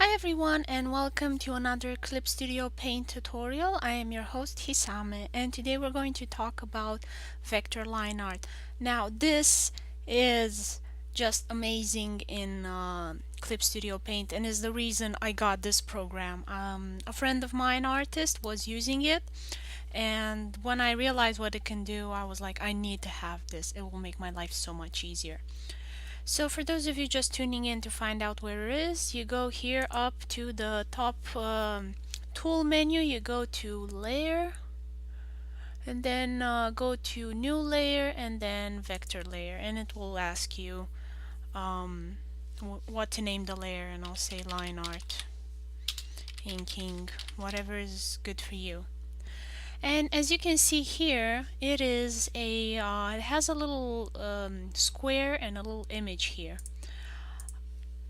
Hi everyone and welcome to another Clip Studio Paint tutorial. I am your host Hisame and today we're going to talk about vector line art. Now this is just amazing in Clip Studio Paint and is the reason I got this program. A friend of mine, artist, was using it, and when I realized what it can do, I was like, I need to have this. It will make my life so much easier. So for those of you just tuning in to find out where it is, you go here up to the top tool menu, you go to layer, and then go to new layer and then vector layer, and it will ask you what to name the layer, and I'll say line art, inking, whatever is good for you. And as you can see here, it is it has a little square and a little image here.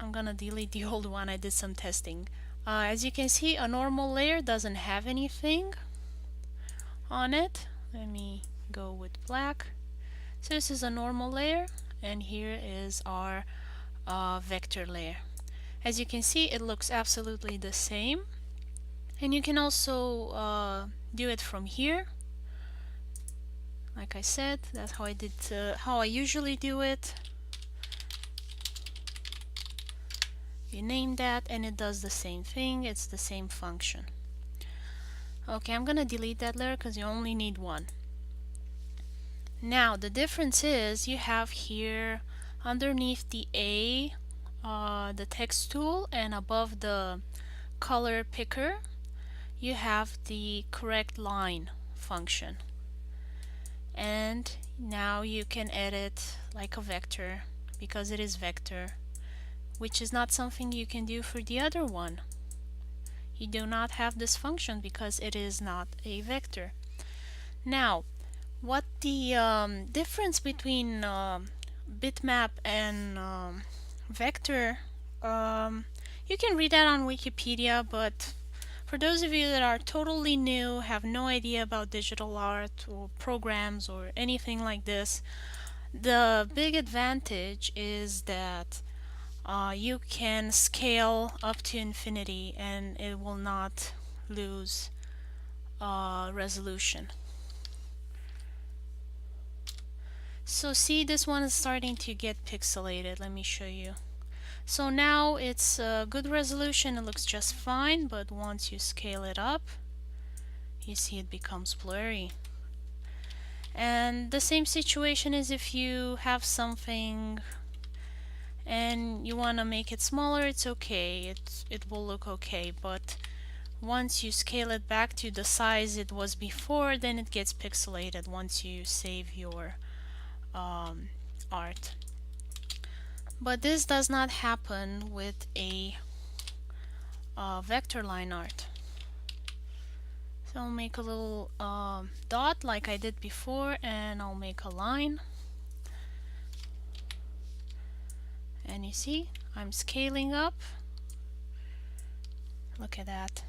I'm gonna delete the old one. I did some testing. As you can see, a normal layer doesn't have anything on it. Let me go with black. So this is a normal layer, and here is our vector layer. As you can see, it looks absolutely the same, and you can also do it from here. Like I said, that's how I usually do it. You name that and it does the same thing. It's the same function. Okay, I'm gonna delete that layer because you only need one. Now the difference is you have here underneath the A, the text tool, and above the color picker you have the correct line function. And now you can edit like a vector because it is vector, which is not something you can do for the other one. You do not have this function because it is not a vector. Now, what the difference between bitmap and vector, you can read that on Wikipedia, but for those of you that are totally new, have no idea about digital art or programs or anything like this, the big advantage is that you can scale up to infinity and it will not lose resolution. So see, this one is starting to get pixelated. Let me show you. So now it's good resolution, it looks just fine, but once you scale it up, you see it becomes blurry. And the same situation is if you have something and you want to make it smaller, it's okay, it will look okay, but once you scale it back to the size it was before, then it gets pixelated once you save your art. But this does not happen with a vector line art. So I'll make a little dot like I did before, and I'll make a line. And you see, I'm scaling up. Look at that.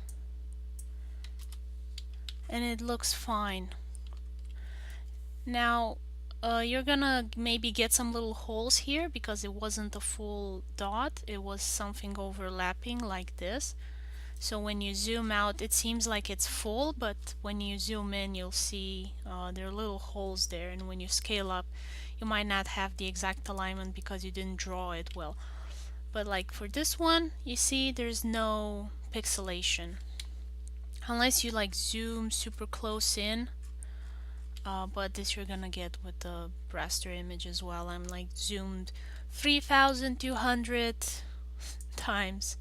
And it looks fine. Now, you're gonna maybe get some little holes here because it wasn't a full dot, it was something overlapping like this. So when you zoom out, it seems like it's full, but when you zoom in, you'll see there are little holes there, and when you scale up, you might not have the exact alignment because you didn't draw it well. But like for this one, you see there's no pixelation. Unless you like zoom super close in, but this you're gonna get with the raster image as well. I'm like zoomed 3,200 times.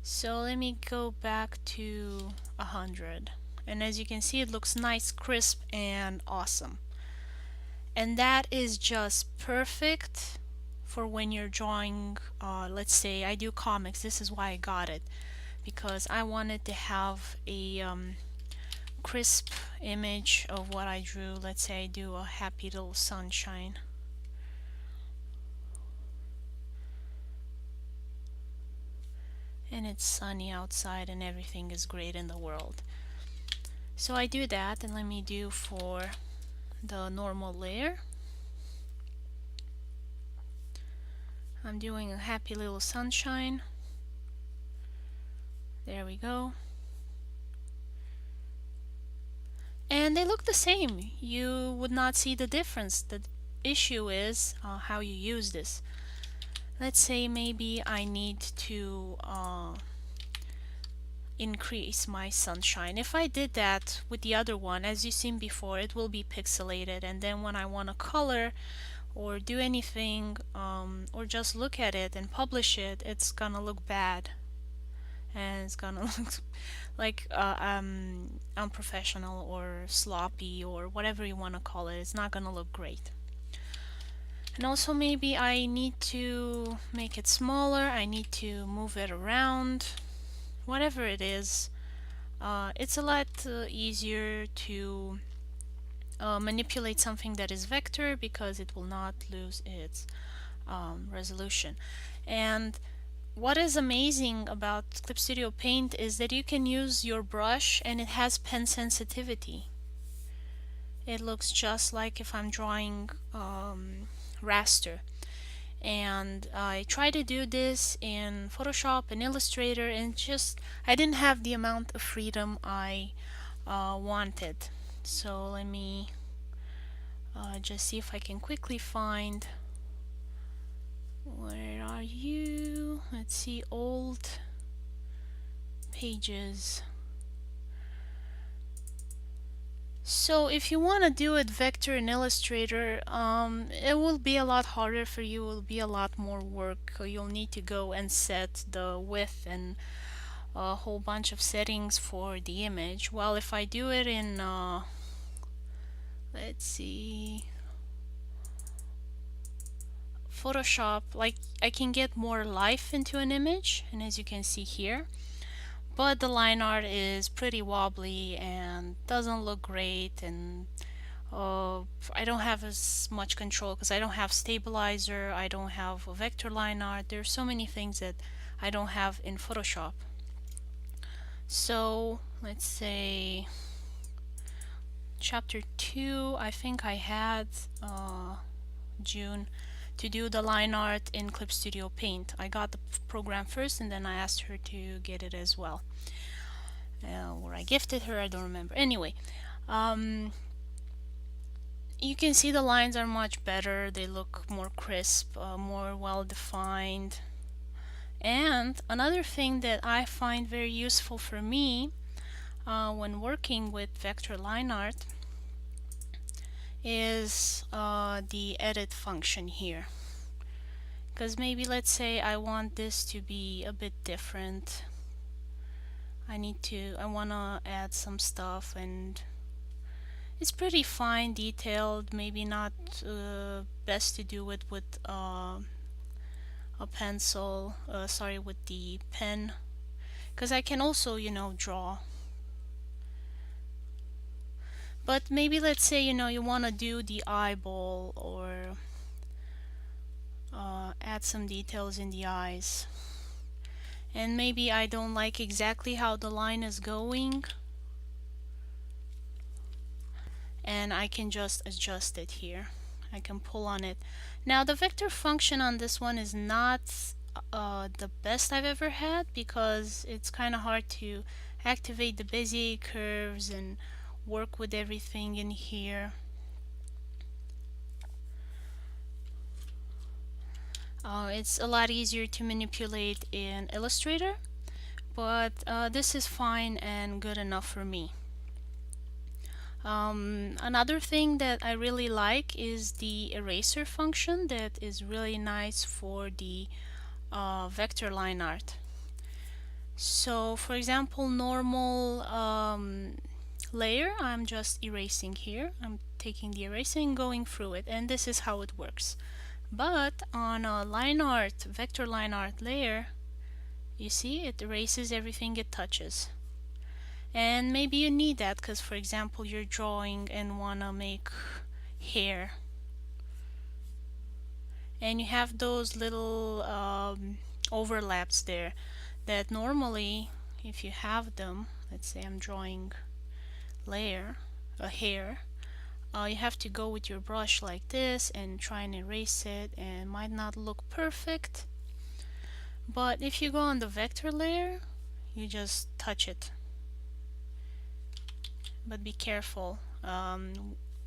So let me go back to 100, and as you can see it looks nice, crisp, and awesome. And that is just perfect for when you're drawing, let's say I do comics. This is why I got it, because I wanted to have a crisp image of what I drew. Let's say I do a happy little sunshine. And it's sunny outside and everything is great in the world. So I do that, and let me do for the normal layer. I'm doing a happy little sunshine. There we go. And they look the same. You would not see the difference. The issue is how you use this. Let's say maybe I need to increase my sunshine. If I did that with the other one, as you've seen before, it will be pixelated, and then when I want to color or do anything or just look at it and publish it, it's gonna look bad, and it's gonna look like unprofessional or sloppy or whatever you want to call it. It's not gonna look great. And also maybe I need to make it smaller, I need to move it around, whatever it is. It's a lot easier to manipulate something that is vector because it will not lose its resolution. And what is amazing about Clip Studio Paint is that you can use your brush and it has pen sensitivity. It looks just like if I'm drawing raster. And I tried to do this in Photoshop and Illustrator, and just I didn't have the amount of freedom I wanted. So let me just see if I can quickly find, where are you? Let's see, old pages. So if you want to do it vector in Illustrator, it will be a lot harder for you. It will be a lot more work. You'll need to go and set the width and a whole bunch of settings for the image. While if I do it in, let's see, Photoshop, like I can get more life into an image, and as you can see here. But the line art is pretty wobbly and doesn't look great, and I don't have as much control because I don't have stabilizer, I don't have a vector line art. There's so many things that I don't have in Photoshop. So let's say chapter 2, I think I had June to do the line art in Clip Studio Paint. I got the program first and then I asked her to get it as well. Or I gifted her, I don't remember. Anyway, you can see the lines are much better. They look more crisp, more well defined. And another thing that I find very useful for me when working with vector line art is the edit function here. Because maybe let's say I want this to be a bit different. I want to add some stuff, and it's pretty fine detailed. Maybe not best to do it with a pencil, with the pen, because I can also, draw. But maybe let's say, you want to do the eyeball or add some details in the eyes. And maybe I don't like exactly how the line is going, and I can just adjust it here. I can pull on it. Now the vector function on this one is not the best I've ever had, because it's kind of hard to activate the Bezier curves and work with everything in here. It's a lot easier to manipulate in Illustrator, but this is fine and good enough for me. Another thing that I really like is the eraser function that is really nice for the vector line art. So for example, normal layer, I'm just erasing here. I'm taking the eraser and going through it, and this is how it works. But on a line art, vector line art layer, you see it erases everything it touches. And maybe you need that because, for example, you're drawing and want to make hair, and you have those little overlaps there that normally, if you have them, let's say I'm drawing a hair, you have to go with your brush like this and try and erase it, and it might not look perfect. But if you go on the vector layer, you just touch it, but be careful.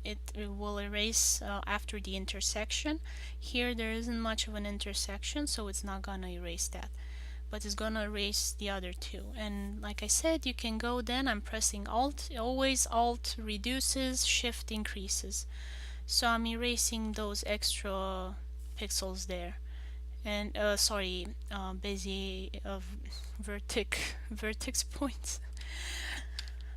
It will erase after the intersection. Here there isn't much of an intersection, so it's not gonna erase that, but it's gonna erase the other two. And like I said, you can go, then I'm pressing Alt, always Alt reduces, Shift increases. So I'm erasing those extra pixels there. And sorry, busy of vertex points.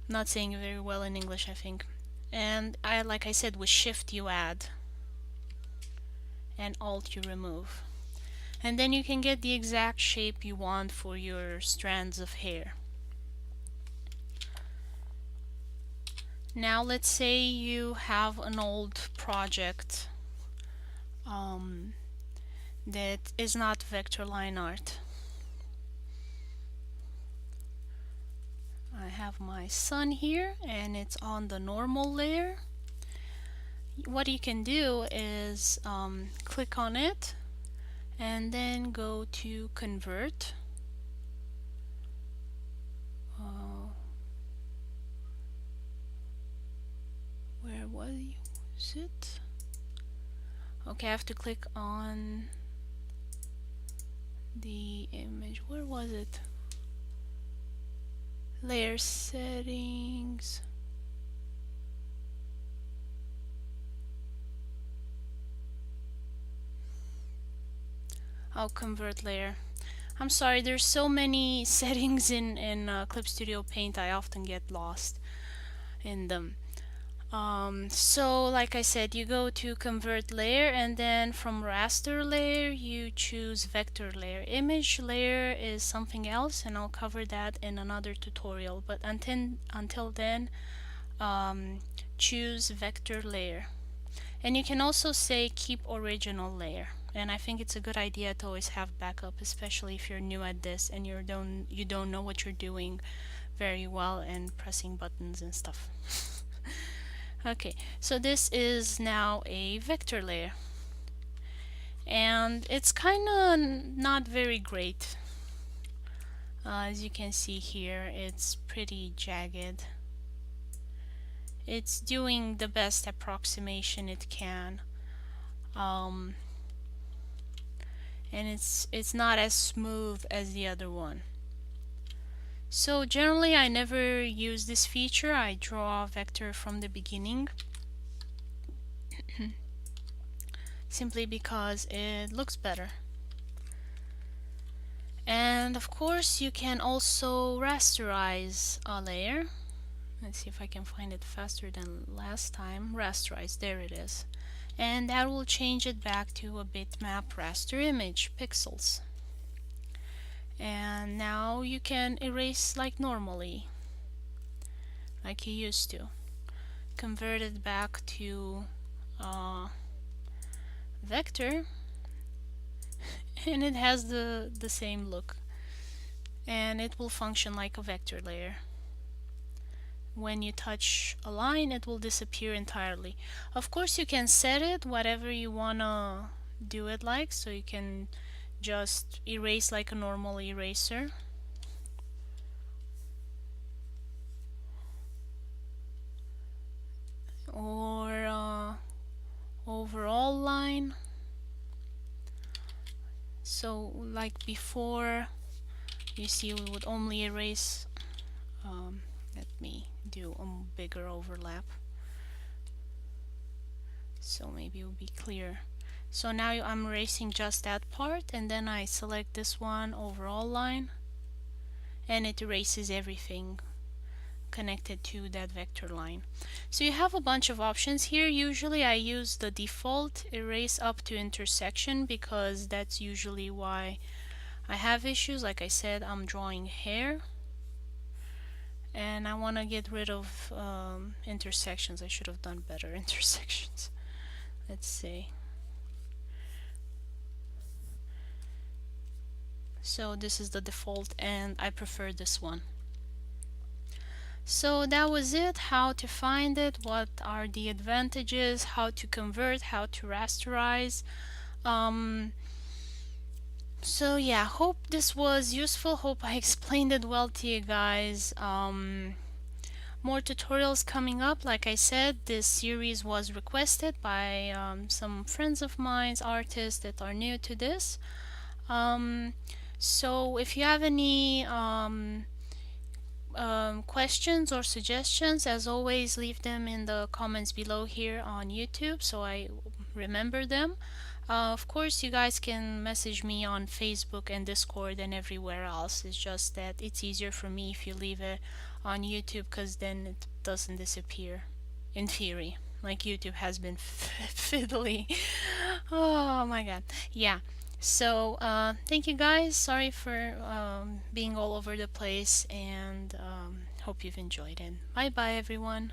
Not saying it very well in English, I think. And like I said, with Shift you add, and Alt you remove. And then you can get the exact shape you want for your strands of hair. Now let's say you have an old project that is not vector line art. I have my sun here and it's on the normal layer. What you can do is click on it and then go to convert. Where was it? Okay, I have to click on the image. Where was it? Layer settings. I'll convert layer. I'm sorry, there's so many settings in Clip Studio Paint, I often get lost in them. So like I said, you go to convert layer, and then from raster layer you choose vector layer. Image layer is something else, and I'll cover that in another tutorial, but until then choose vector layer. And you can also say keep original layer, and I think it's a good idea to always have backup, especially if you're new at this and you don't know what you're doing very well and pressing buttons and stuff. Okay, so this is now a vector layer, and it's kind of not very great. As you can see here, it's pretty jagged. It's doing the best approximation it can, and it's not as smooth as the other one. So generally I never use this feature. I draw a vector from the beginning simply because it looks better. And of course you can also rasterize a layer. Let's see if I can find it faster than last time. Rasterize, there it is. And that will change it back to a bitmap raster image pixels. And now you can erase like normally, like you used to. Convert it back to vector, and it has the same look, and it will function like a vector layer. When you touch a line, it will disappear entirely. Of course you can set it whatever you wanna do it like, so you can just erase like a normal eraser, or overall line. So like before, you see we would only erase, let me do a bigger overlap so maybe it will be clear. So now I'm erasing just that part, and then I select this one, overall line, and it erases everything connected to that vector line. So you have a bunch of options here. Usually I use the default erase up to intersection because that's usually why I have issues. Like I said, I'm drawing hair and I want to get rid of intersections. I should have done better intersections. Let's see. So this is the default and I prefer this one. So that was it, how to find it, what are the advantages, how to convert, how to rasterize. So yeah, hope this was useful. Hope I explained it well to you guys. More tutorials coming up. Like I said, this series was requested by some friends of mine, artists that are new to this. Um, so if you have any questions or suggestions, as always, leave them in the comments below here on YouTube so I remember them. Of course, you guys can message me on Facebook and Discord and everywhere else. It's just that it's easier for me if you leave it on YouTube because then it doesn't disappear. In theory, like YouTube has been fiddly. Oh my god. Yeah. So, thank you guys. Sorry for being all over the place and hope you've enjoyed it. Bye bye, everyone.